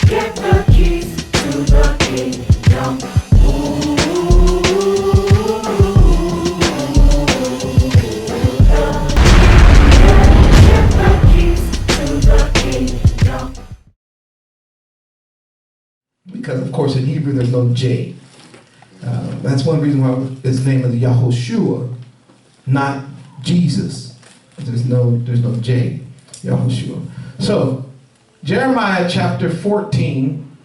Get the keys to the kingdom. Get the keys to the kingdom. Because, of course, in Hebrew there's no J. That's one reason why his name is Yahushua, not Jesus. There's no J, Yahushua. So, Jeremiah chapter 14,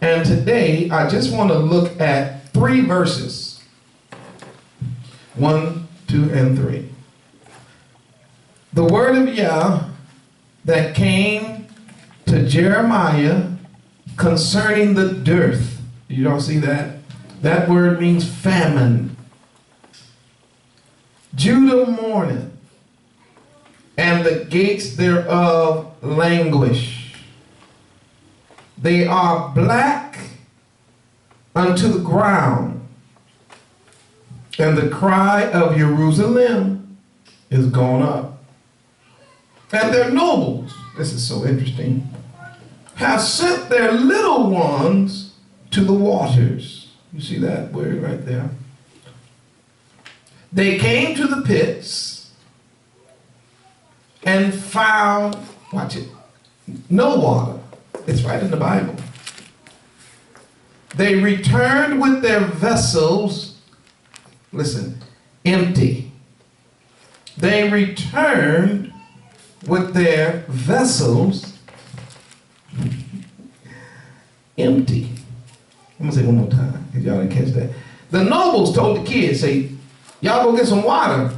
and today I just want to look at 3 verses. 1, 2, and 3. The word of Yah that came to Jeremiah concerning the dearth. You don't see that? That word means famine. Judah mourneth, and the gates thereof languish. They are black unto the ground, and the cry of Jerusalem is gone up. And their nobles, this is so interesting, have sent their little ones to the waters. You see that word right there? They came to the pits and found, watch it, no water. It's right in the Bible. They returned with their vessels, listen, empty. They returned with their vessels empty. I'm gonna say one more time, because y'all didn't catch that. The nobles told the kids, say, y'all go get some water.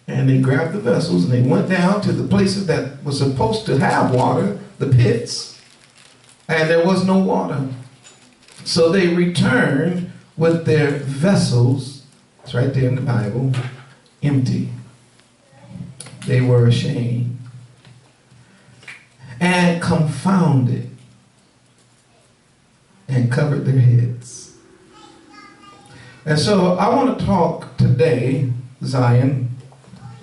And they grabbed the vessels and they went down to the places that were supposed to have water, the pits, and there was no water. So they returned with their vessels, it's right there in the Bible, empty. They were ashamed and confounded and covered their heads. And so I want to talk today, Zion,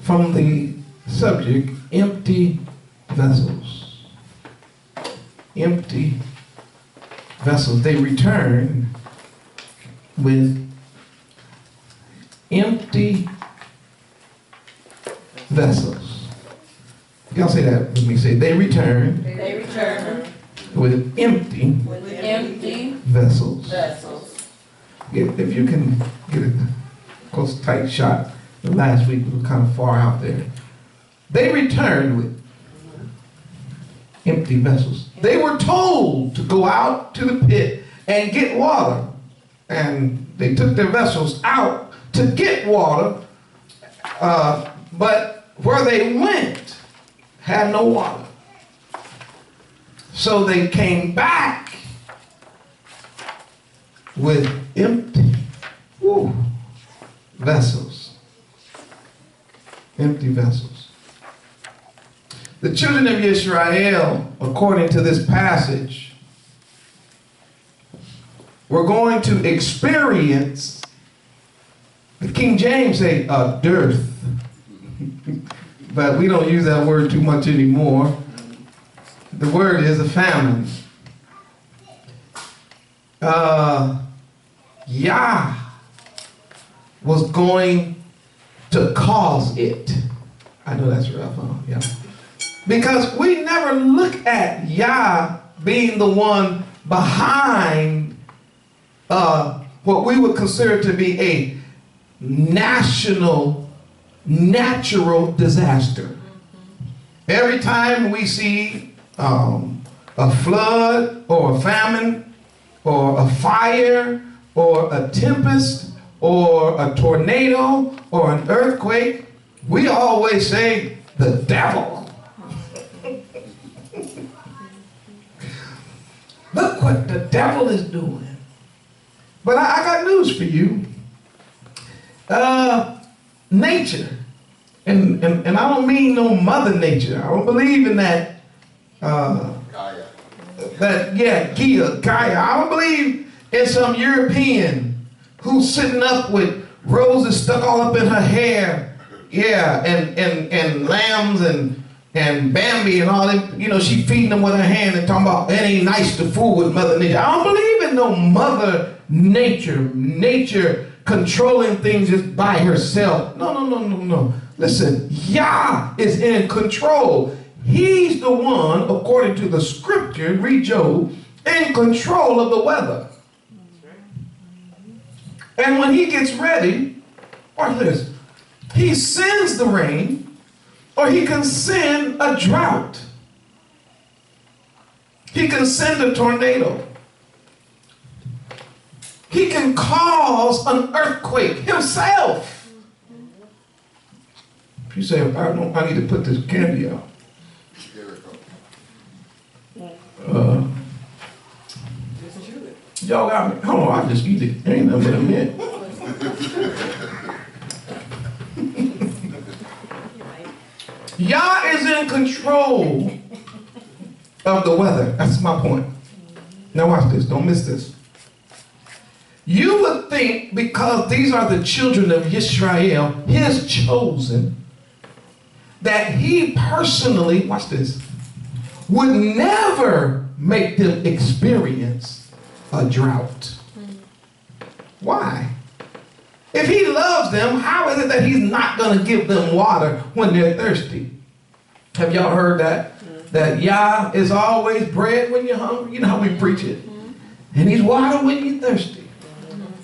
from the subject, empty vessels. Empty vessels. They returned with empty vessels. Y'all say that with me. Say, they returned. They return With empty vessels. If you can get a close, tight shot. Last week we were kind of far out there. They returned with empty vessels. They were told to go out to the pit and get water. And they took their vessels out to get water. But where they went had no water. So they came back with empty vessels. Empty vessels. The children of Israel, according to this passage, were going to experience, the King James say, a dearth. But we don't use that word too much anymore. The word is a famine. Yah was going to cause it. I know that's rough, huh? Yeah. Because we never look at Yah being the one behind what we would consider to be a natural disaster. Every time we see a flood or a famine or a fire or a tempest or a tornado or an earthquake, we always say the devil. Look what the devil is doing. But I got news for you. Nature, and I don't mean no mother nature. I don't believe in that. Gaia. I don't believe in some European who's sitting up with roses stuck all up in her hair, and lambs and and Bambi and all them, you know, she feeding them with her hand and talking about it ain't nice to fool with Mother Nature. I don't believe in no Mother Nature controlling things just by herself. No. Listen, Yah is in control. He's the one, according to the scripture, read Job, in control of the weather. And when he gets ready, watch this, he sends the rain, or he can send a drought. He can send a tornado. He can cause an earthquake himself. If you say, I need to put this candy out. Y'all got me. Hold on, I'll just eat it. Ain't nothing but a minute. Yah is in control of the weather. That's my point. Now watch this. Don't miss this. You would think because these are the children of Israel, his chosen, that he personally, watch this, would never make them experience a drought. Why? If he loves them, how is it that he's not going to give them water when they're thirsty? Have y'all heard that? That Yah is always bread when you're hungry. You know how we preach it. And he's water when you're thirsty.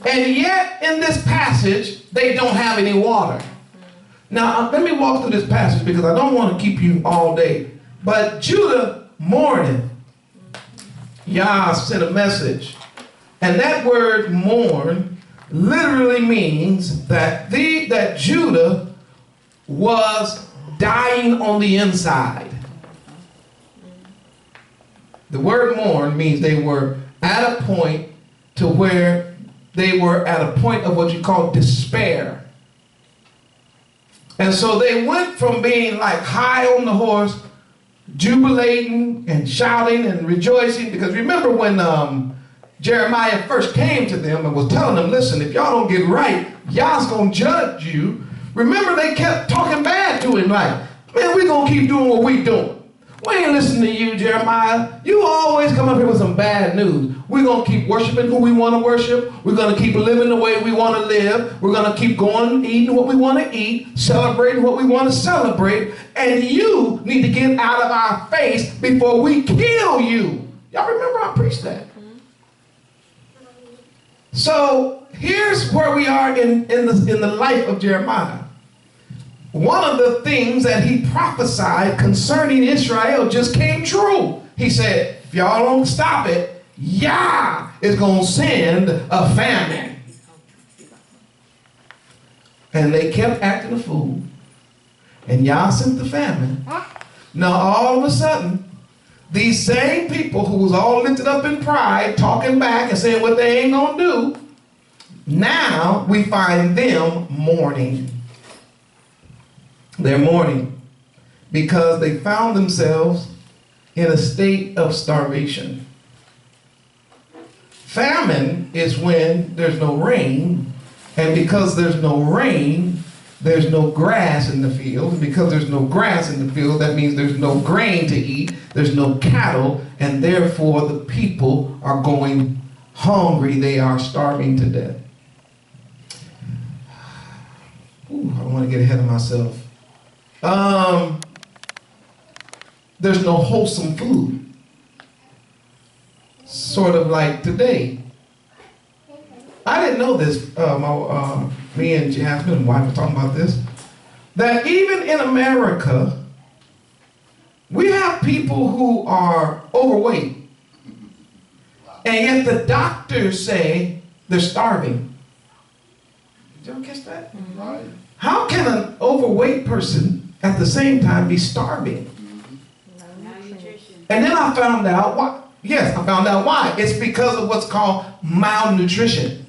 And yet, in this passage, they don't have any water. Now, let me walk through this passage because I don't want to keep you all day. But Judah mourneth. Yah sent a message. And that word mourn literally means that Judah was dying on the inside. The word mourn means they were at a point to where they were at a point of what you call despair. And so they went from being like high on the horse, jubilating and shouting and rejoicing. Because remember when Jeremiah first came to them and was telling them, listen, if y'all don't get right, Yah's going to judge you. Remember, they kept talking bad to him like, man, we're going to keep doing what we doing. We ain't listening to you, Jeremiah. You always come up here with some bad news. We're going to keep worshiping who we want to worship. We're going to keep living the way we want to live. We're going to keep going, eating what we want to eat, celebrating what we want to celebrate. And you need to get out of our face before we kill you. Y'all remember I preached that? So here's where we are in the life of Jeremiah. One of the things that he prophesied concerning Israel just came true. He said, if y'all don't stop it, Yah is going to send a famine. And they kept acting a fool. And Yah sent the famine. Now all of a sudden, these same people who was all lifted up in pride, talking back and saying what they ain't going to do, now we find them mourning. They're mourning because they found themselves in a state of starvation. Famine is when there's no rain, and because there's no rain, there's no grass in the field. And because there's no grass in the field, that means there's no grain to eat, there's no cattle, and therefore the people are going hungry. They are starving to death. Ooh, I don't want to get ahead of myself. There's no wholesome food. Sort of like today. I didn't know this. Me and Jasmine and wife were talking about this. That even in America, we have people who are overweight. And yet the doctors say they're starving. Did y'all catch that? Right. How can an overweight person at the same time be starving? And then I found out why. Yes, I found out why. It's because of what's called malnutrition.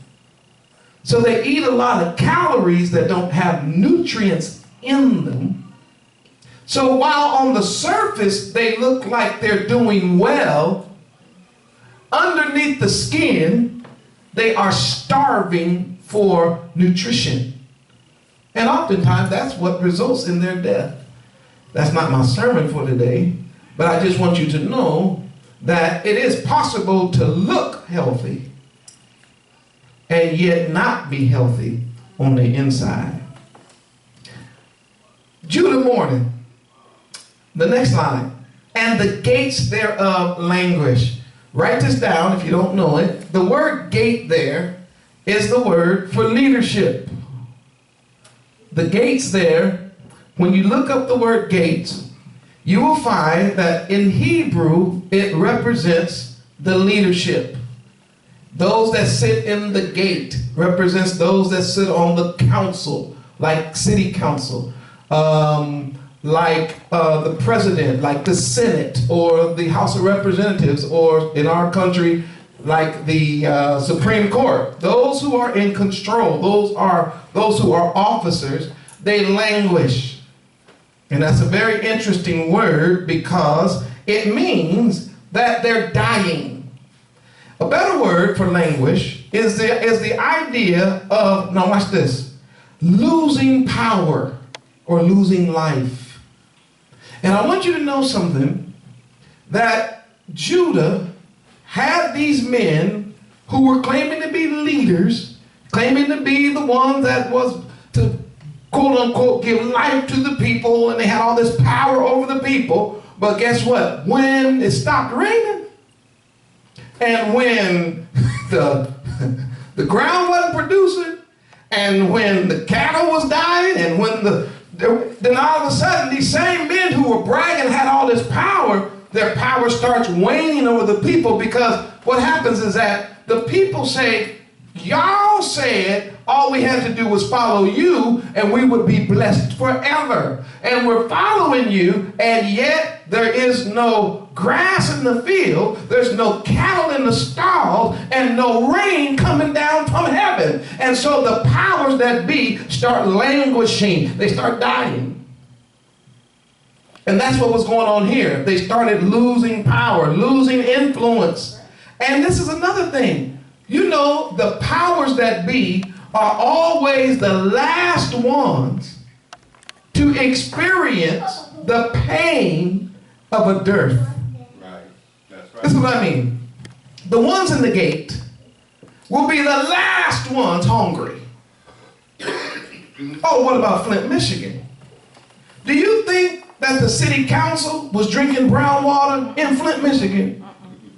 So they eat a lot of calories that don't have nutrients in them. So while on the surface they look like they're doing well, underneath the skin, they are starving for nutrition. And oftentimes that's what results in their death. That's not my sermon for today, but I just want you to know that it is possible to look healthy and yet not be healthy on the inside. Judah mourning. The next line. And the gates thereof languish. Write this down if you don't know it. The word gate there is the word for leadership. The gates there, when you look up the word gates, you will find that in Hebrew it represents the leadership. Those that sit in the gate represents those that sit on the council, like city council, like the president, like the Senate, or the House of Representatives, or in our country, like the Supreme Court. Those who are in control, those who are officers, they languish. And that's a very interesting word because it means that they're dying. A better word for languish is the idea of, now watch this, losing power or losing life. And I want you to know something, that Judah had these men who were claiming to be leaders, claiming to be the one that was to quote unquote give life to the people, and they had all this power over the people. But guess what? When it stopped raining, and when the ground wasn't producing, and when the cattle was dying, and when then all of a sudden these same men who were bragging had all this power, their power starts waning over the people, because what happens is that the people say, y'all said all we had to do was follow you and we would be blessed forever. And we're following you, and yet there is no grass in the field, there's no cattle in the stalls, and no rain coming down from heaven. And so the powers that be start languishing. They start dying. And that's what was going on here. They started losing power, losing influence. And this is another thing. You know, the powers that be are always the last ones to experience the pain of a dearth. Right. That's right. This is what I mean. The ones in the gate will be the last ones hungry. Oh, what about Flint, Michigan? Do you think that the city council was drinking brown water in Flint, Michigan?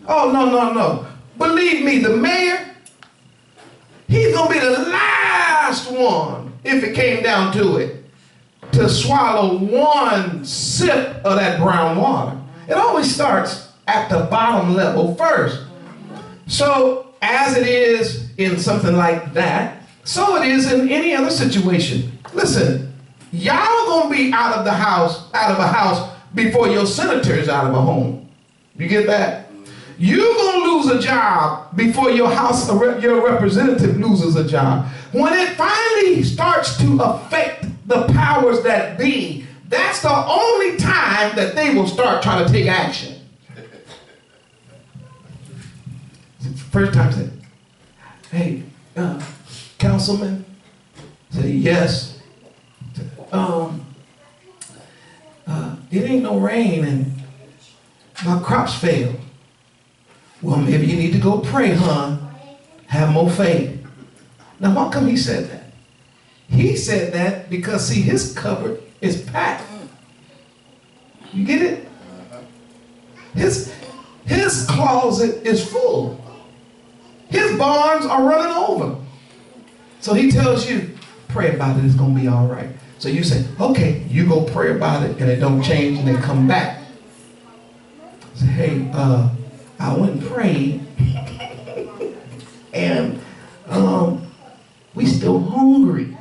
Oh, no. Believe me, the mayor, he's going to be the last one, if it came down to it, to swallow one sip of that brown water. It always starts at the bottom level first. So as it is in something like that, so it is in any other situation. Listen, y'all going to be out of a house before your senator is out of a home. You get that? You're going to lose a job before your representative loses a job. When it finally starts to affect the powers that be, that's the only time that they will start trying to take action. First time say, hey, councilman, say yes. It ain't no rain and my crops failed. Well, maybe you need to go pray, hon. Have more faith. Now, how come he said that? He said that because, see, his cupboard is packed. You get it? His closet is full. His barns are running over. So he tells you, pray about it, it's going to be all right. So you say, okay, you go pray about it, and it don't change, and then come back. Say, hey, I went and prayed, and we still hungry.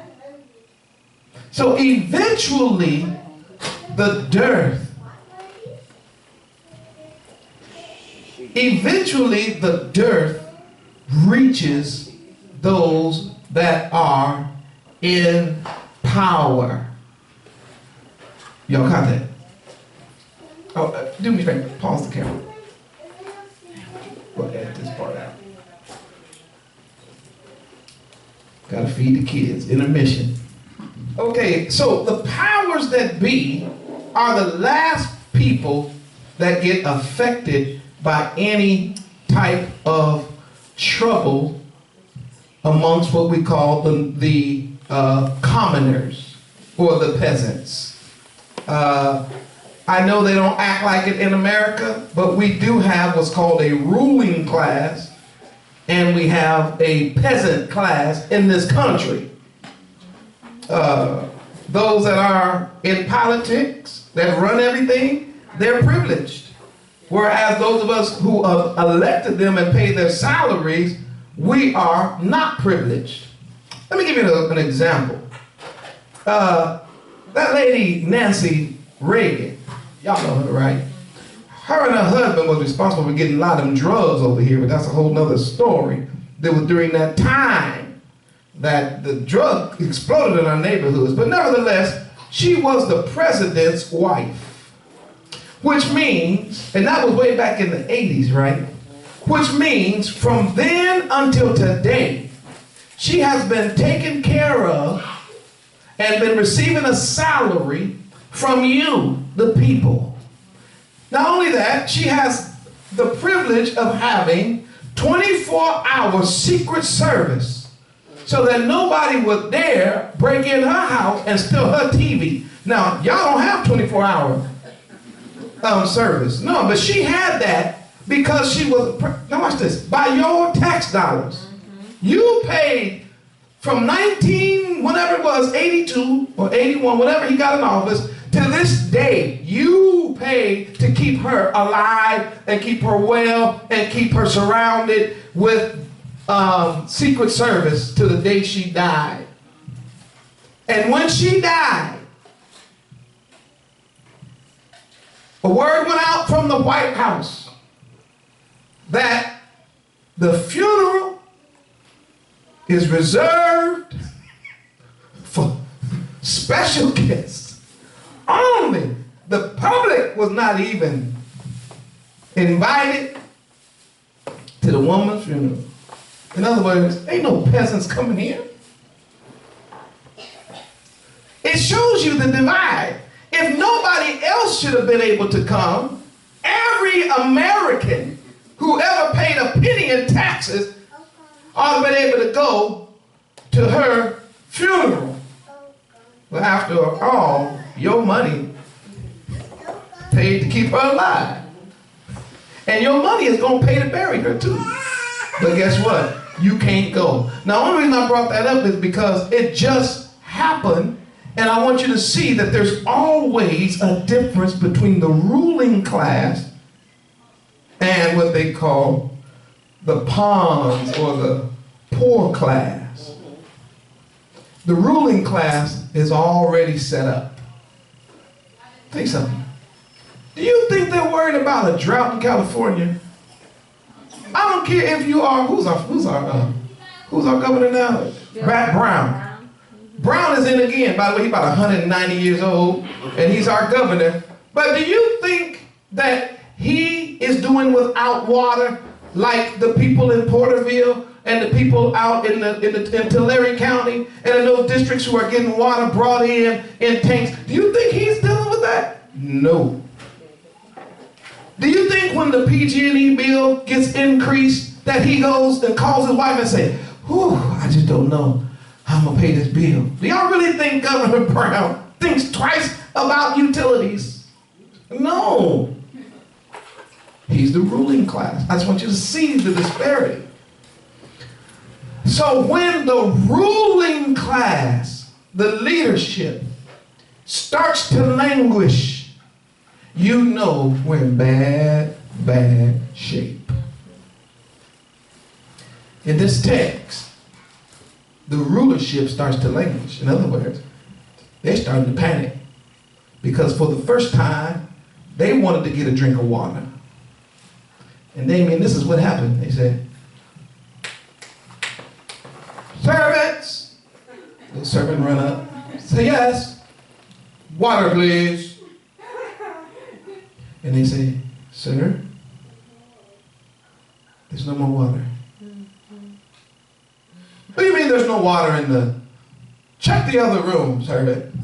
So eventually, the dearth reaches those that are in power. Y'all caught that? Oh, do me a favor, pause the camera. We'll edit this part out. Gotta feed the kids. Intermission. Okay, so the powers that be are the last people that get affected by any type of trouble amongst what we call the commoners or the peasants. I know they don't act like it in America, but we do have what's called a ruling class, and we have a peasant class in this country. Those that are in politics, that run everything, they're privileged. Whereas those of us who have elected them and pay their salaries, we are not privileged. Let me give you an example. That lady, Nancy Reagan, y'all know her, right? Her and her husband was responsible for getting a lot of them drugs over here, but that's a whole nother story. That was during that time that the drug exploded in our neighborhoods. But nevertheless, she was the president's wife. Which means, and that was way back in the 80s, right? Which means from then until today, she has been taken care of and been receiving a salary from you, the people. Not only that, she has the privilege of having 24-hour secret service so that nobody would dare break in her house and steal her TV. Now, y'all don't have 24-hour service. No, but she had that because she was, now watch this, by your tax dollars. You paid from whenever it was, 82 or 81, whenever he got in office, to this day, you pay to keep her alive and keep her well and keep her surrounded with Secret Service to the day she died. And when she died, a word went out from the White House that the funeral is reserved for special guests. Only the public was not even invited to the woman's funeral. In other words, ain't no peasants coming here. It shows you the divide. If nobody else should have been able to come, every American who ever paid a penny in taxes ought to have been able to go to her funeral. But after all, your money paid to keep her alive. And your money is going to pay to bury her too. But guess what? You can't go. Now, the only reason I brought that up is because it just happened, and I want you to see that there's always a difference between the ruling class and what they call the pawns or the poor class. The ruling class is already set up. Think something. Do you think they're worried about a drought in California? I don't care if you are, who's our governor now? Brown. Brown is in again. By the way, he's about 190 years old, and he's our governor. But do you think that he is doing without water like the people in Porterville and the people out in Tulare County and in those districts who are getting water brought in tanks? Do you think he's dealing with that? No. Do you think when the PG&E bill gets increased that he goes and calls his wife and says, whew, I just don't know how I'm going to pay this bill? Do y'all really think Governor Brown thinks twice about utilities? No. He's the ruling class. I just want you to see the disparity. So when the ruling class, the leadership, starts to languish, you know we're in bad shape. In this text, the rulership starts to languish. In other words, they're starting to panic because for the first time, they wanted to get a drink of water. And this is what happened. They said, servants. The servant run up, say yes, water please. And they say, sir, there's no more water. What do you mean there's no water in the, check the other room, servant.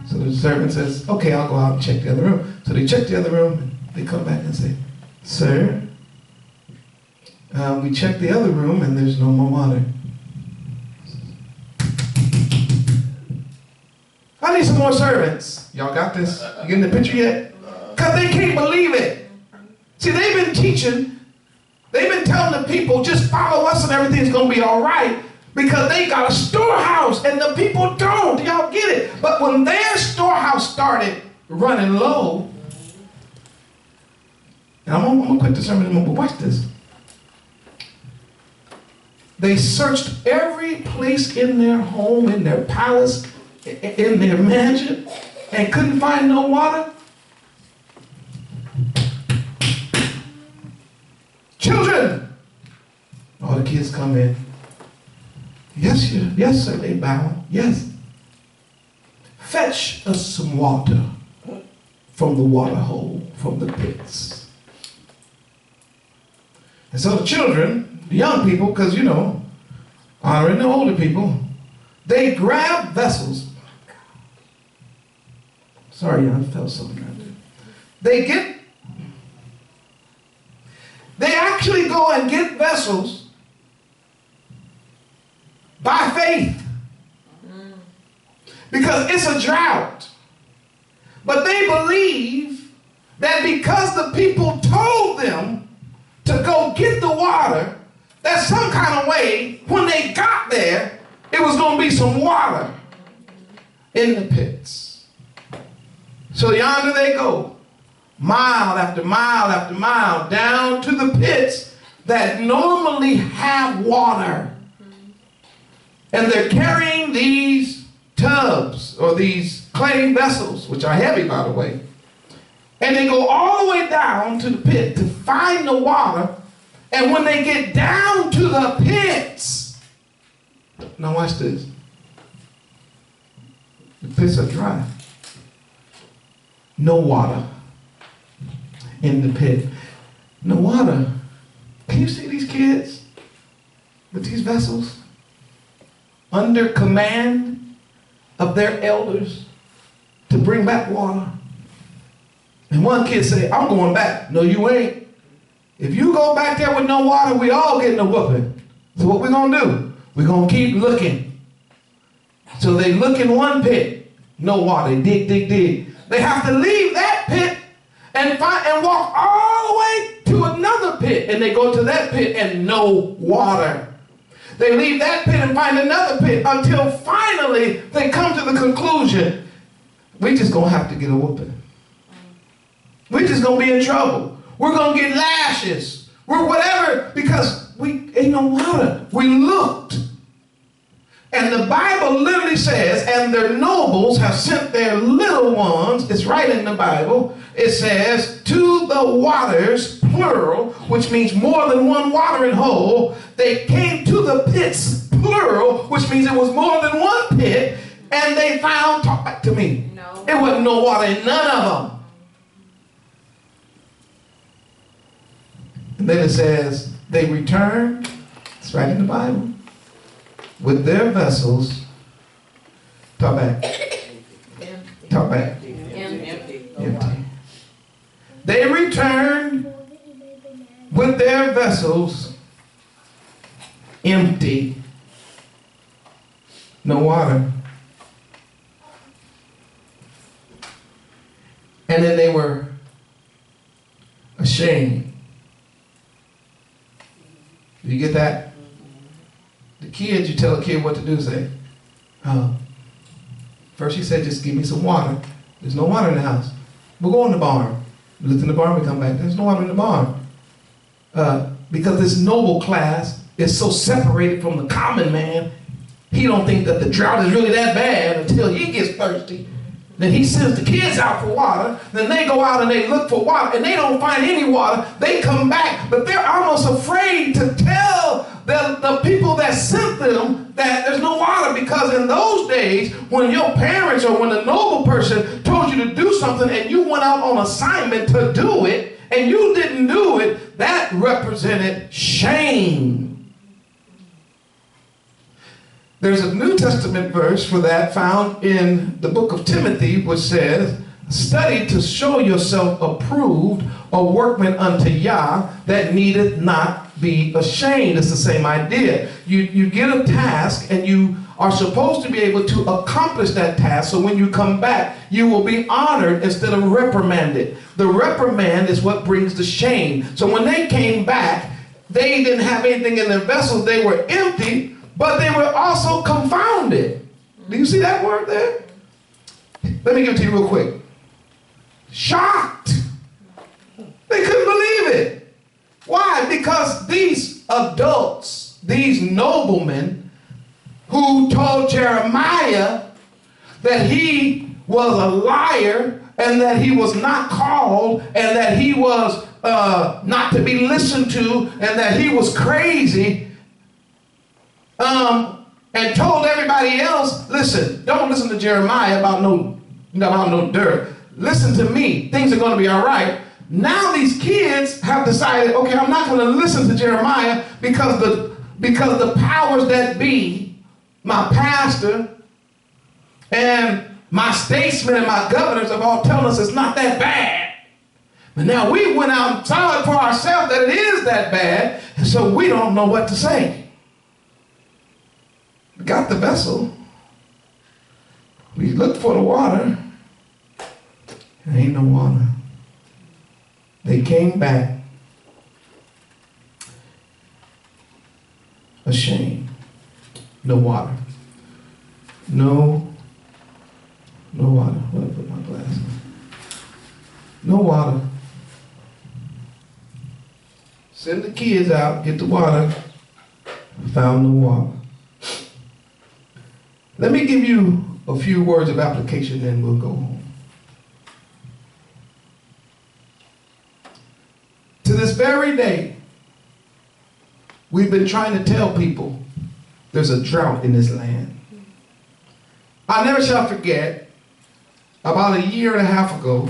So the servant says, okay, I'll go out and check the other room. So they check the other room, and they come back and say, sir, we checked the other room and there's no more water. I need some more servants. Y'all got this? You getting the picture yet? Because they can't believe it. See, they've been teaching, they've been telling the people, just follow us and everything's going to be all right, because they got a storehouse and the people don't. Y'all get it? But when their storehouse started running low, and I'm going to quit the sermon in a moment, but watch this. They searched every place in their home, in their palace, in their mansion, and couldn't find no water. Children! All the kids come in. Yes, sir, they bow. Yes. Fetch us some water from the water hole, from the pits. And so the children, the young people, because honoring the older people, they grab vessels. Sorry, I felt something out there. They actually go and get vessels by faith. Because it's a drought. But they believe that because the people told them to go get the water, that some kind of way, when they got there, it was going to be some water in the pits. So yonder they go, mile after mile after mile, down to the pits that normally have water. And they're carrying these tubs, or these clay vessels, which are heavy, by the way. And they go all the way down to the pit to find the water. And when they get down to the pits, now watch this. The pits are dry. No water in the pit. No water. Can you see these kids with these vessels? Under command of their elders to bring back water. And one kid said, I'm going back. No, you ain't. If you go back there with no water, we all getting a whooping. So what we gonna do? We're gonna keep looking. So they look in one pit, no water. They dig, dig, dig. They have to leave that pit and walk all the way to another pit. And they go to that pit and no water. They leave that pit and find another pit until finally they come to the conclusion, we just gonna have to get a whooping. We just gonna be in trouble. We're gonna get lashes. We're whatever, because we ain't no water. We looked. And the Bible literally says, and their nobles have sent their little ones, it's right in the Bible, it says, to the waters, plural, which means more than one watering hole. They came to the pits, plural, which means it was more than one pit, and they found, talk back to me, no. It wasn't no water in none of them. And then it says, they returned, it's right in the Bible, with their vessels, talk back, talk back, empty. They returned with their vessels empty, no water. And then they were ashamed. Do you get that? The kids, you tell a kid what to do, say, first he said, just give me some water. There's no water in the house. We'll go in the barn. We looked in the barn, we come back, there's no water in the barn. Because this noble class is so separated from the common man, he don't think that the drought is really that bad until he gets thirsty. Then he sends the kids out for water. Then they go out and they look for water and they don't find any water. They come back, but they're almost afraid to tell the people that sent them that there's no water, because in those days, when your parents or when a noble person told you to do something and you went out on assignment to do it and you didn't do it, that represented shame. There's a New Testament verse for that found in the book of Timothy, which says, study to show yourself approved, a workman unto Yah that needeth not be ashamed. It's the same idea. You get a task and you are supposed to be able to accomplish that task, so when you come back, you will be honored instead of reprimanded. The reprimand is what brings the shame. So when they came back, they didn't have anything in their vessels. They were empty, but they were also confounded. Do you see that word there? Let me give it to you real quick. Shocked. They couldn't believe it. Why? Because these adults, these noblemen, who told Jeremiah that he was a liar and that he was not called and that he was not to be listened to and that he was crazy, and told everybody else, listen, don't listen to Jeremiah about no dirt. Listen to me. Things are going to be all right. Now these kids have decided, okay, I'm not going to listen to Jeremiah because the powers that be, my pastor and my statesmen and my governors have all telling us it's not that bad. But now we went out and saw it for ourselves that it is that bad, and so we don't know what to say. We got the vessel. We looked for the water. There ain't no water. They came back ashamed. No water. No water. Where did I put my glasses? No water. Send the kids out, get the water. Found no water. Let me give you a few words of application, then we'll go home. To this very day, we've been trying to tell people there's a drought in this land. I never shall forget, about a year and a half ago,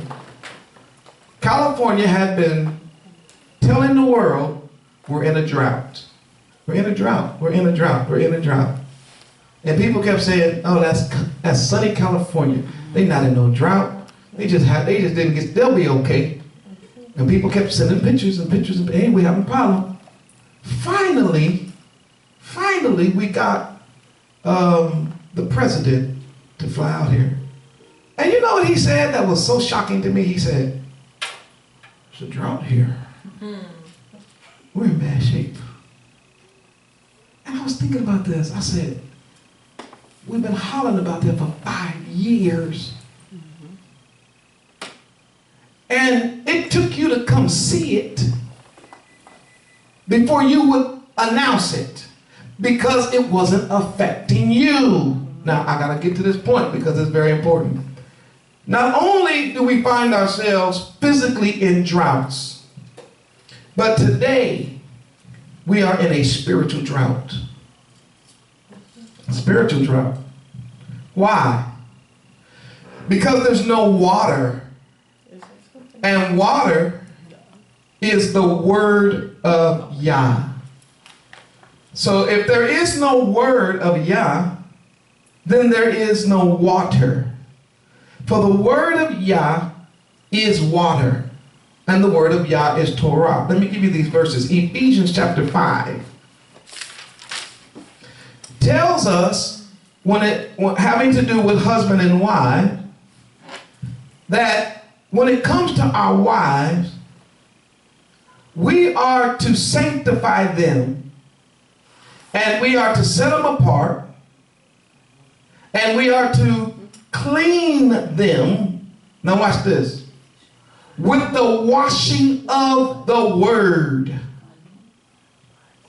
California had been telling the world, we're in a drought. We're in a drought. We're in a drought. We're in a drought. And people kept saying, oh, that's sunny California. They're not in no drought. They just didn't get, they'll be okay. And people kept sending pictures and pictures and, hey, we have a problem. Finally, we got the president to fly out here. And you know what he said that was so shocking to me? He said, there's a drought here. We're in bad shape. And I was thinking about this. I said, we've been hollering about that for 5 years. And it took you to come see it before you would announce it, because it wasn't affecting you. Now, I got to get to this point because it's very important. Not only do we find ourselves physically in droughts, but today we are in a spiritual drought. Spiritual drought. Why? Because there's no water. And water is the word of Yah. So if there is no word of Yah, then there is no water. For the word of Yah is water, and the word of Yah is Torah. Let me give you these verses. Ephesians chapter 5 tells us, having to do with husband and wife, that when it comes to our wives, we are to sanctify them, and we are to set them apart, and we are to clean them. Now watch this. With the washing of the word.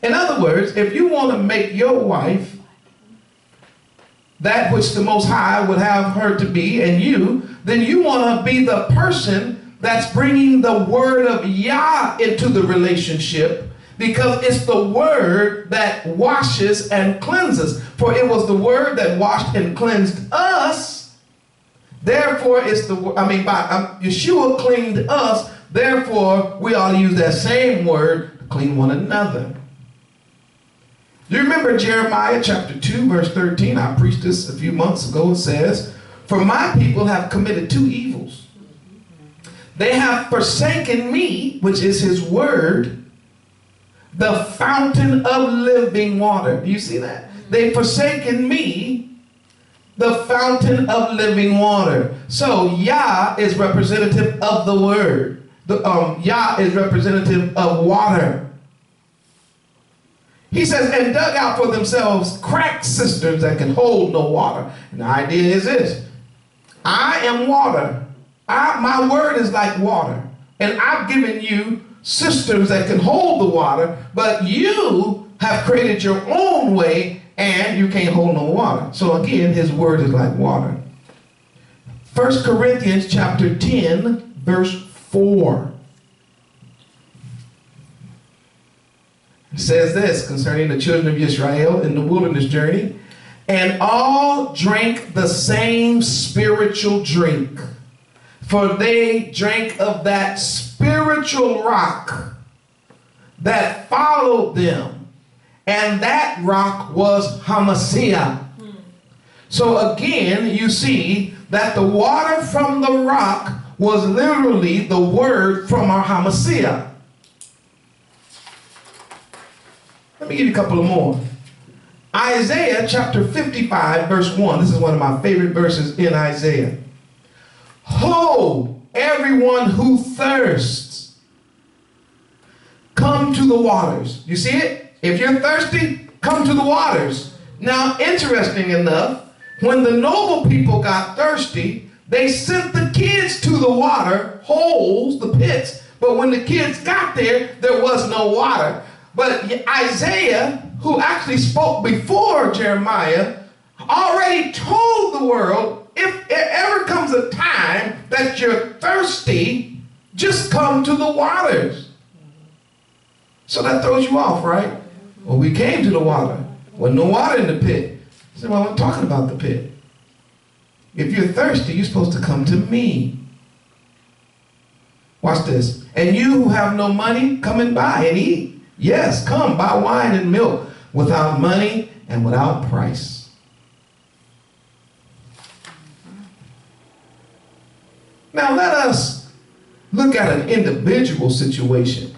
In other words, if you want to make your wife that which the Most High would have her to be, and you, then you want to be the person that's bringing the word of Yah into the relationship, because it's the word that washes and cleanses. For it was the word that washed and cleansed us. Therefore, Yeshua cleaned us. Therefore, we ought to use that same word to clean one another. You remember Jeremiah chapter 2, verse 13? I preached this a few months ago. It says, "For my people have committed two evils. They have forsaken me," which is his word, "the fountain of living water." Do you see that? They've forsaken me, the fountain of living water. So Yah is representative of the word. Yah is representative of water. He says, "and dug out for themselves cracked cisterns that can hold no water." And the idea is this: I am water. My word is like water. And I've given you cisterns that can hold the water, but you have created your own way and you can't hold no water. So again, his word is like water. 1 Corinthians chapter 10, verse 4. It says this concerning the children of Israel in the wilderness journey: "And all drank the same spiritual drink, for they drank of that spiritual rock that followed them, and that rock was Hamashiach." So again, you see that the water from the rock was literally the word from our Hamashiach. Let me give you a couple of more. Isaiah chapter 55, verse 1. This is one of my favorite verses in Isaiah. "Ho, everyone who thirsts, come to the waters." You see it? If you're thirsty, come to the waters. Now, interesting enough, when the noble people got thirsty, they sent the kids to the water holes, the pits. But when the kids got there, there was no water. But Isaiah, who actually spoke before Jeremiah, already told the world, if it ever comes a time that you're thirsty, just come to the waters. So that throws you off, right? Well, we came to the water. Well, no water in the pit. I said, well, I'm talking about the pit. If you're thirsty, you're supposed to come to me. Watch this. "And you who have no money, come and buy and eat. Yes, come, buy wine and milk without money and without price." Now let us look at an individual situation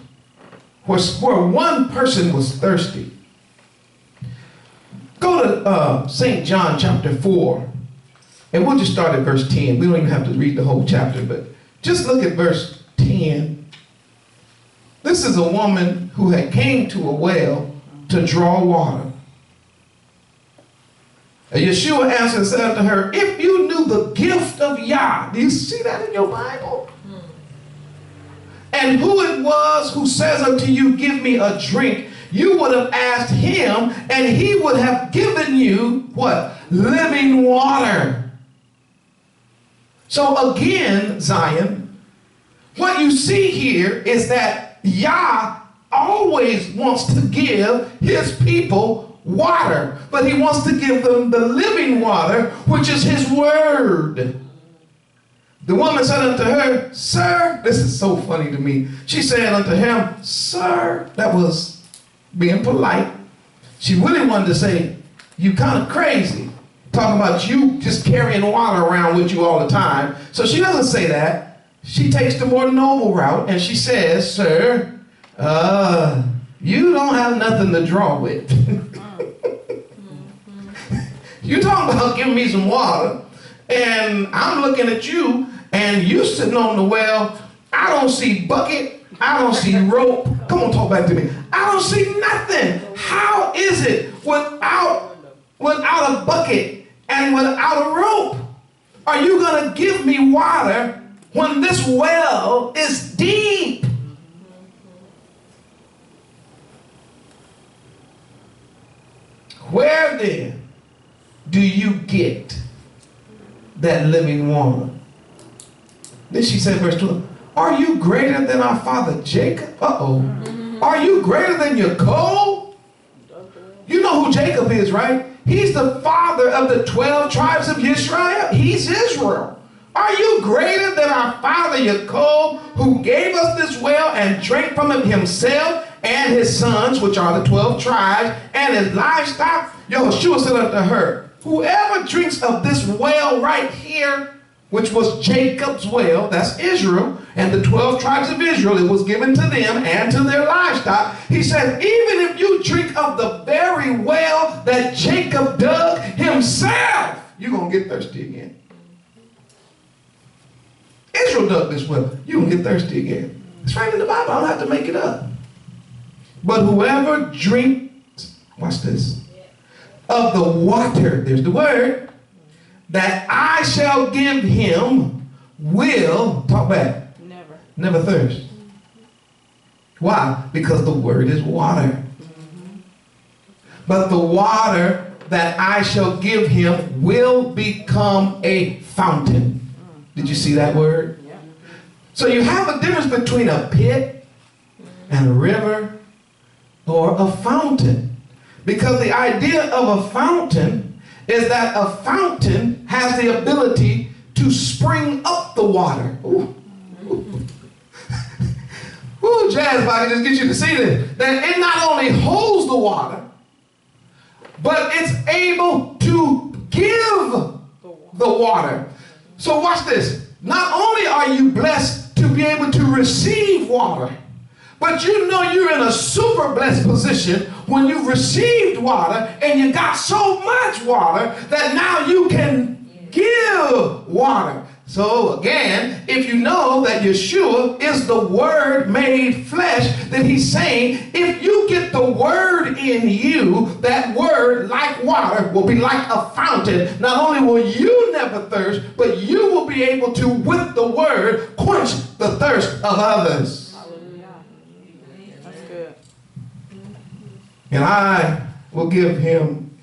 where one person was thirsty. Go to St. John chapter 4, and we'll just start at verse 10. We don't even have to read the whole chapter, but just look at verse 10. This is a woman who had came to a well to draw water. And Yeshua answered and said unto her, "If you knew the gift of Yah," do you see that in your Bible? "And who it was who says unto you, give me a drink, you would have asked him, and he would have given you," what? "Living water." So again, Zion, what you see here is that Yah always wants to give his people water, but he wants to give them the living water, which is his word. The woman said unto her, "Sir," this is so funny to me. She said unto him, "Sir," that was being polite. She really wanted to say, "You kind of crazy. Talking about you just carrying water around with you all the time." So she doesn't say that. She takes the more noble route and she says, "Sir, you don't have nothing to draw with." You talking about giving me some water, and I'm looking at you, and you sitting on the well. I don't see bucket. I don't see rope. Come on, talk back to me. I don't see nothing. How is it without a bucket and without a rope, are you going to give me water when this well is deep? Where then do you get that living water? Then she said, verse 12, "Are you greater than our father Jacob?" "Are you greater than your coal?" You know who Jacob is, right? He's the father of the 12 tribes of Israel. He's Israel. "Are you greater than our father Jacob, who gave us this well and drank from it himself and his sons, which are the 12 tribes, and his livestock. Yahushua said unto her, whoever drinks of this well right here, which was Jacob's well, that's Israel, and the 12 tribes of Israel, it was given to them and to their livestock. He said, even if you drink of the very well that Jacob dug himself, you're going to get thirsty again. Israel dug this well. You're going to get thirsty again. It's right in the Bible. I don't have to make it up. But whoever drinks, watch this, of the water, there's the word, that I shall give him will, talk back, never thirst. Why? Because the word is water. But the water that I shall give him will become a fountain. Did you see that word? So you have a difference between a pit and a river or a fountain. Because the idea of a fountain is that a fountain has the ability to spring up the water. Ooh. Ooh, jazz body just get you to see this. That it not only holds the water, but it's able to give the water. So watch this. Not only are you blessed to be able to receive water, but you know you're in a super blessed position when you've received water and you got so much water that now you can give water. So again, if you know that Yeshua is the Word made flesh, then he's saying, if you get the Word in you, that Word, like water, will be like a fountain. Not only will you never thirst, but you will be able to, with the Word, quench the thirst of others. Hallelujah. That's good. And I will give him,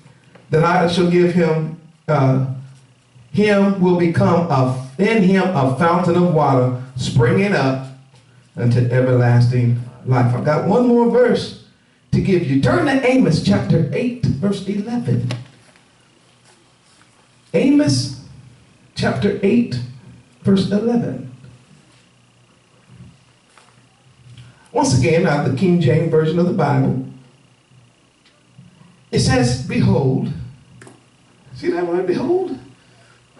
that I shall give him, him will become in him a fountain of water springing up unto everlasting life. I've got one more verse to give you. Turn to Amos chapter 8, verse 11. Amos chapter 8, verse 11. Once again, out of the King James Version of the Bible, it says, behold. See that word, behold?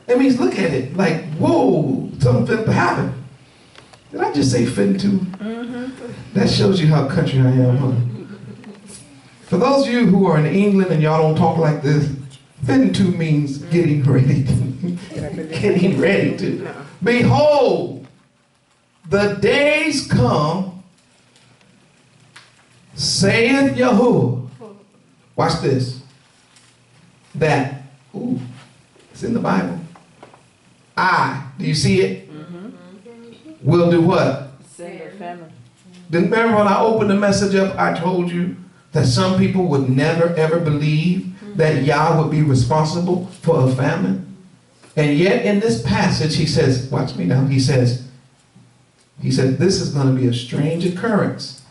That means look at it, like, whoa, something finna happen. Did I just say fitting to? That shows you how country I am, huh? For those of you who are in England and y'all don't talk like this, fitting to means getting ready to. Getting ready to. Behold, the days come, saith Yahuwah. Watch this. That, ooh, it's in the Bible. Do you see it? Will do what? Send a famine. Remember when I opened the message up, I told you that some people would never ever believe that Yah would be responsible for a famine. And yet in this passage, he says, watch me now, he said, this is going to be a strange occurrence.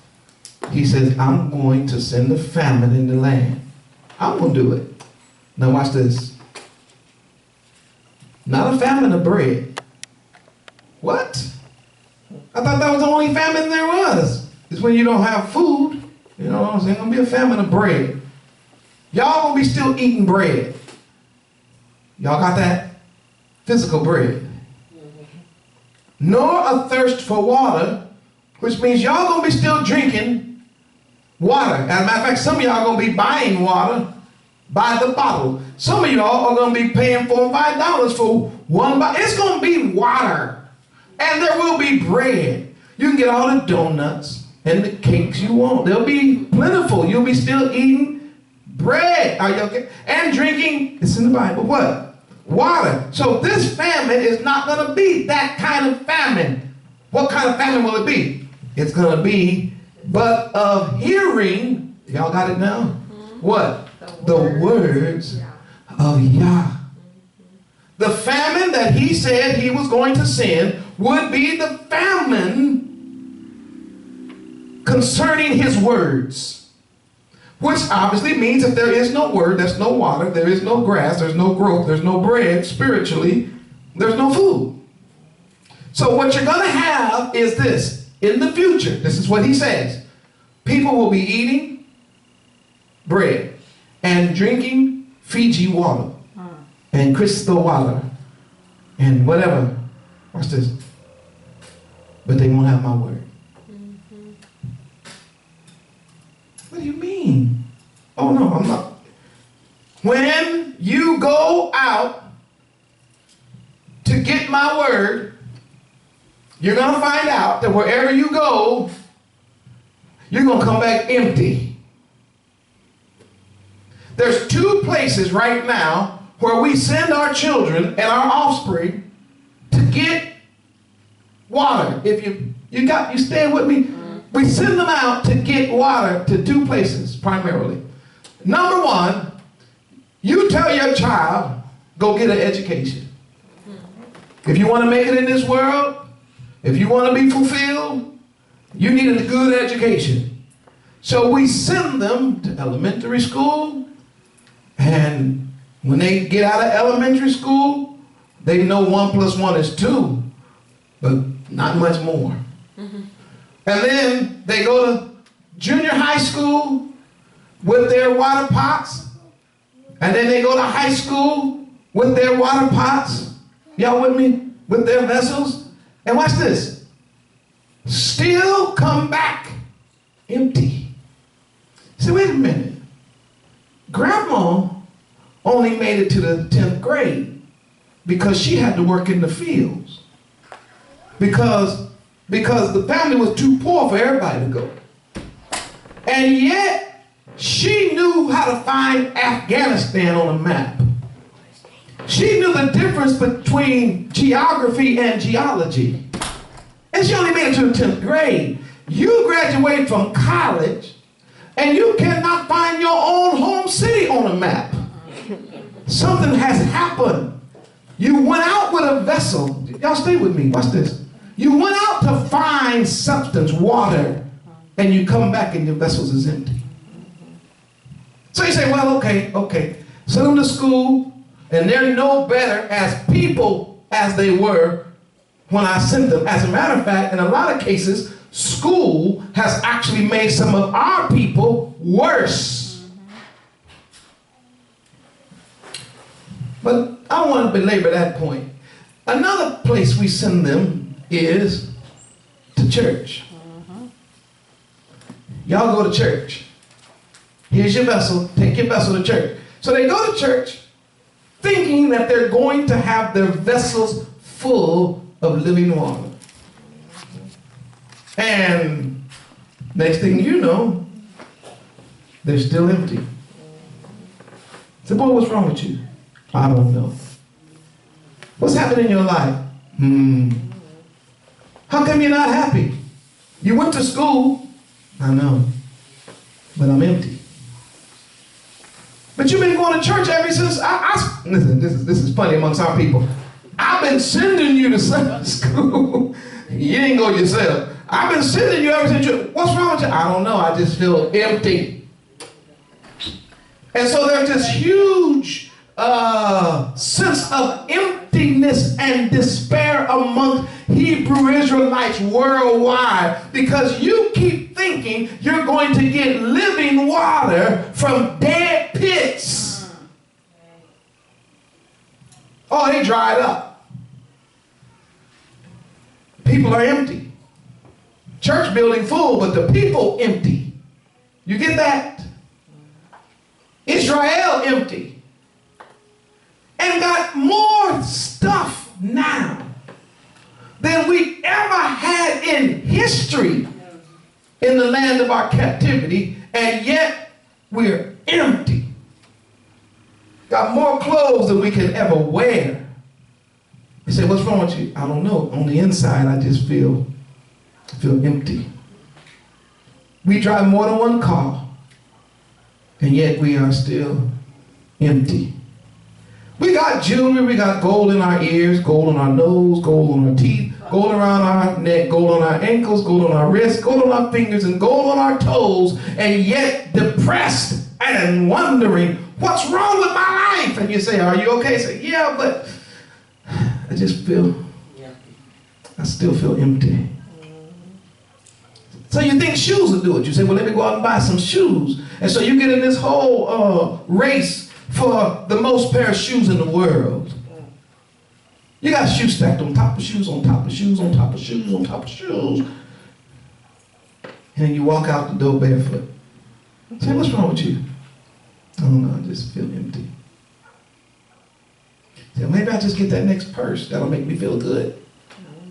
He says, I'm going to send a famine in the land. I'm going to do it. Now watch this. Not a famine of bread. What? I thought that was the only famine there was. It's when you don't have food. You know what I'm saying? It's going to be a famine of bread. Y'all going to be still eating bread. Y'all got that? Physical bread. Nor a thirst for water, which means y'all going to be still drinking water. As a matter of fact, some of y'all going to be buying water by the bottle. Some of y'all are going to be paying $4 and $5 for one bottle. It's going to be water. And there will be bread. You can get all the donuts and the cakes you want. They'll be plentiful. You'll be still eating bread. Are you okay? And drinking, it's in the Bible, what? Water. So this famine is not going to be that kind of famine. What kind of famine will it be? It's going to be, but of hearing, y'all got it now? What? The words of Yah. The famine that he said he was going to send would be the famine concerning his words. Which obviously means if there is no word, there's no water, there is no grass, there's no growth, there's no bread spiritually, there's no food. So what you're going to have is this. In the future, this is what he says. people will be eating bread and drinking Fiji water and crystal water and whatever. Watch this. But they won't have my word. What do you mean? Oh no, I'm not. When you go out to get my word, you're going to find out that wherever you go, you're going to come back empty. There's two places right now where we send our children and our offspring to get water. If you stay with me, we send them out to get water to two places primarily. Number one, you tell your child, go get an education. If you want to make it in this world, if you want to be fulfilled, you need a good education. So we send them to elementary school, and when they get out of elementary school, they know 1 + 1 is 2, but not much more. And then they go to junior high school with their water pots, and then they go to high school with their water pots. Y'all with me? With their vessels. And watch this. Still come back empty. So wait a minute. Grandma only made it to the 10th grade because she had to work in the fields. Because the family was too poor for everybody to go. And yet, she knew how to find Afghanistan on a map. She knew the difference between geography and geology. And she only made it to the 10th grade. You graduate from college, and you cannot find your own home city on a map. Something has happened. You went out with a vessel. Y'all stay with me. Watch this. You went out to find substance, water, and you come back and your vessels is empty. So you say, well, okay. Send them to school, and they're no better as people as they were when I sent them. As a matter of fact, in a lot of cases, school has actually made some of our people worse. But I don't want to belabor that point. Another place we send them is to church. Y'all go to church. Here's your vessel. Take your vessel to church. So they go to church thinking that they're going to have their vessels full of living water. And next thing you know, they're still empty. So, boy, what's wrong with you? I don't know. What's happening in your life? How come you're not happy? You went to school. I know, but I'm empty. But you've been going to church ever since listen, this is funny amongst our people. I've been sending you to Sunday school. You didn't go yourself. I've been sending you ever since what's wrong with you? I don't know, I just feel empty. And so there's this huge sense of emptiness and despair among Hebrew Israelites worldwide because you keep thinking you're going to get living water from dead pits. Oh, they dried up. People are empty. Church building full, but the people empty. You get that? Israel empty. And got more stuff now than we ever had in history in the land of our captivity, and yet we're empty. Got more clothes than we can ever wear. You say, what's wrong with you? I don't know. On the inside, I just feel empty. We drive more than one car, and yet we are still empty. We got jewelry, we got gold in our ears, gold on our nose, gold on our teeth, gold around our neck, gold on our ankles, gold on our wrists, gold on our fingers, and gold on our toes, and yet depressed and wondering, what's wrong with my life? And you say, are you okay? Say, yeah, but I still feel empty. So you think shoes will do it. You say, well, let me go out and buy some shoes. And so you get in this whole race for the most pair of shoes in the world. You got shoes stacked on top of shoes, on top of shoes, on top of shoes, on top of shoes. And then you walk out the door barefoot. Say, what's wrong with you? I don't know, I just feel empty. Say, maybe I'll just get that next purse. That'll make me feel good.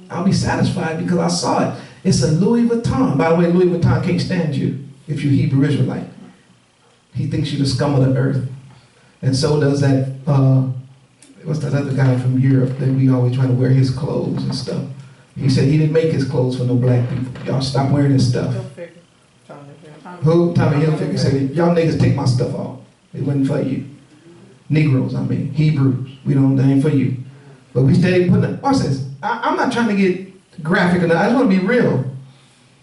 I'll be satisfied because I saw it. It's a Louis Vuitton. By the way, Louis Vuitton can't stand you if you're Hebrew Israelite. He thinks you're the scum of the earth. And so does that, what's that other guy from Europe that we always try to wear his clothes and stuff. He said he didn't make his clothes for no black people. Y'all stop wearing his stuff. Who? Tommy Hilfiger said, y'all niggas take my stuff off. It wasn't for you. Negroes, I mean, Hebrews. We don't, that ain't for you. But we steady putting it. Watch this. I'm not trying to get graphic enough. I just want to be real.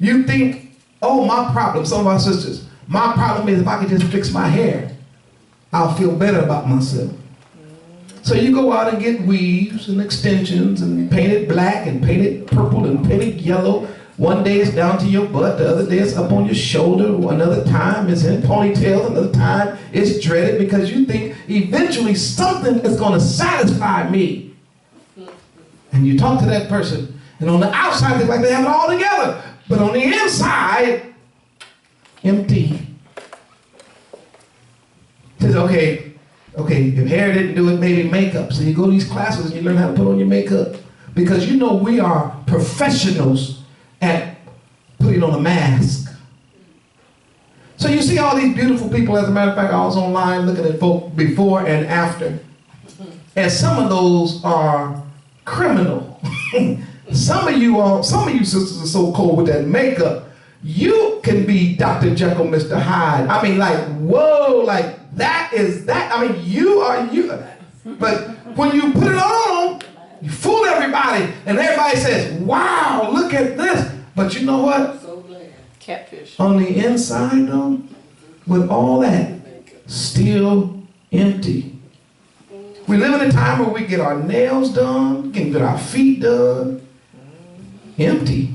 You think, oh, my problem, some of our sisters, my problem is if I could just fix my hair, I'll feel better about myself. So you go out and get weaves and extensions and paint it black and paint it purple and paint it yellow. One day it's down to your butt, the other day it's up on your shoulder, another time it's in ponytails, another time it's dreaded because you think eventually something is going to satisfy me. And you talk to that person, and on the outside they like they have it all together, but on the inside, empty. Says, okay, if hair didn't do it, maybe makeup. So you go to these classes and you learn how to put on your makeup. Because you know we are professionals at putting on a mask. So you see all these beautiful people. As a matter of fact, I was online looking at folk before and after. And some of those are criminal. Some of you sisters are so cold with that makeup. You can be Dr. Jekyll, Mr. Hyde. I mean, like, whoa, like that is that. I mean, you are you. But when you put it on, you fool everybody, and everybody says, wow, look at this. But you know what? Catfish. On the inside, though, with all that, still empty. We live in a time where we get our nails done, can get our feet done. Empty.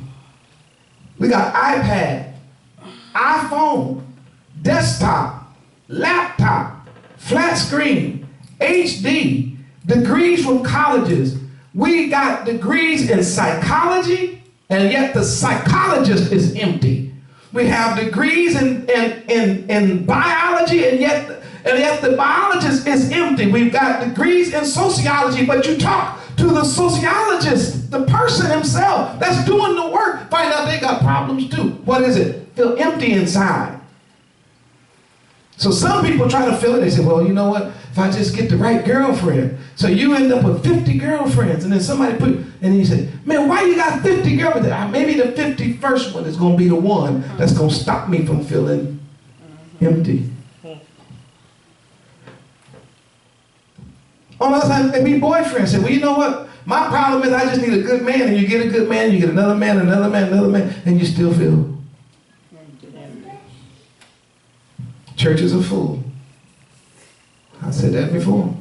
We got iPad, iPhone, desktop, laptop, flat screen, HD, degrees from colleges. We got degrees in psychology, and yet the psychologist is empty. We have degrees in biology, and yet the biologist is empty. We've got degrees in sociology, but you talk to the sociologist, the person himself that's doing the work, find out they got problems too. What is it? Feel empty inside. So some people try to fill it. They say, well, you know what? If I just get the right girlfriend. So you end up with 50 girlfriends, and then somebody and then you say, man, why you got 50 girlfriends? Maybe the 51st one is going to be the one that's going to stop me from feeling empty. On the other side, maybe boyfriend said, well, you know what? My problem is I just need a good man, and you get a good man, you get another man, another man, another man, and you still feel. Churches are full. I said that before.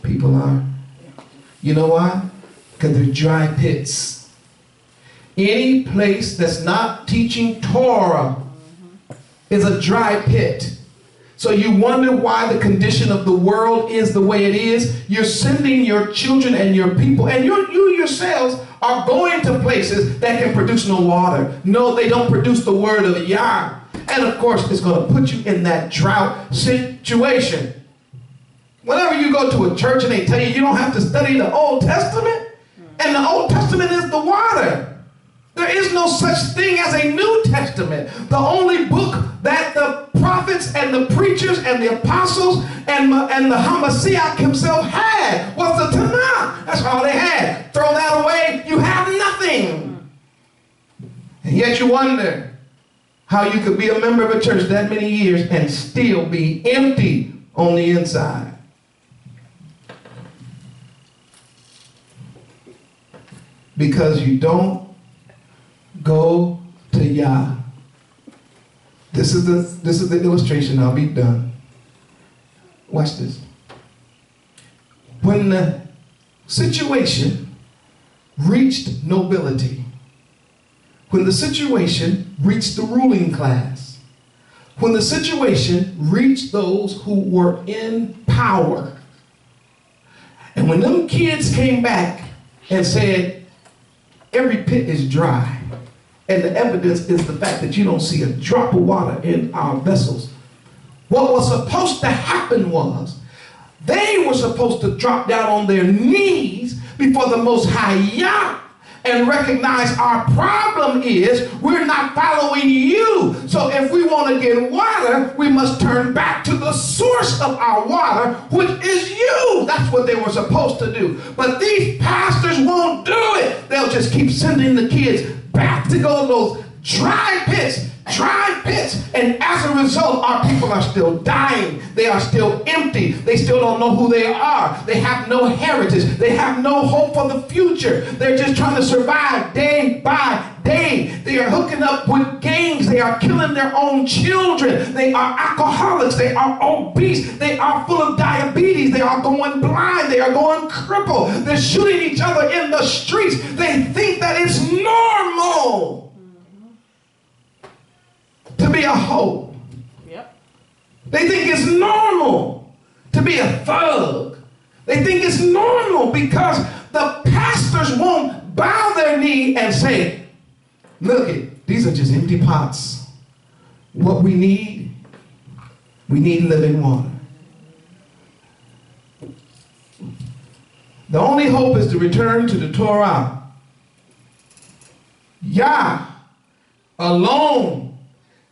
People are. You know why? Because they're dry pits. Any place that's not teaching Torah is a dry pit. So you wonder why the condition of the world is the way it is. You're sending your children and your people, and you yourselves are going to places that can produce no water. No, they don't produce the word of Yah. And of course, it's going to put you in that drought situation. Whenever you go to a church and they tell you don't have to study the Old Testament, and the Old Testament is the water. There is no such thing as a New Testament. The only book that the prophets and the preachers and the apostles and the Hamashiach himself had was the Tanakh. That's all they had. Throw that away, you have nothing. And yet you wonder how you could be a member of a church that many years and still be empty on the inside. Because you don't go to Yah. This is the illustration. I'll be done. Watch this. When the situation reached nobility, when the situation reached the ruling class, when the situation reached those who were in power, and when them kids came back and said, every pit is dry, and the evidence is the fact that you don't see a drop of water in our vessels, what was supposed to happen was they were supposed to drop down on their knees before the Most High Yah and recognize our problem is we're not following you. So if we want to get water, we must turn back to the source of our water, which is you. That's what they were supposed to do. But these pastors won't do it. They'll just keep sending the kids back to go to those dry pits. And as a result, our people are still dying. They are still empty. They still don't know who they are. They have no heritage. They have no hope for the future. They're just trying to survive day by day. They are hooking up with gangs. They are killing their own children. They are alcoholics. They are obese. They are full of diabetes. They are going blind. They are going crippled. They're shooting each other in the streets. They think that it's normal to be a hoe. Yep. They think it's normal to be a thug. They think it's normal because the pastors won't bow their knee and say, look it, these are just empty pots. What we need living water. The only hope is to return to the Torah. Yah alone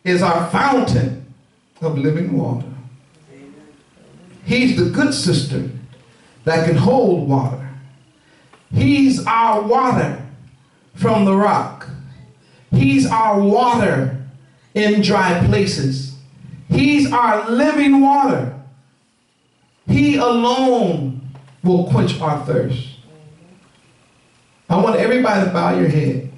is our fountain of living water. He's the good sister that can hold water. He's our water from the rock. He's our water in dry places. He's our living water. He alone will quench our thirst. I want everybody to bow your head.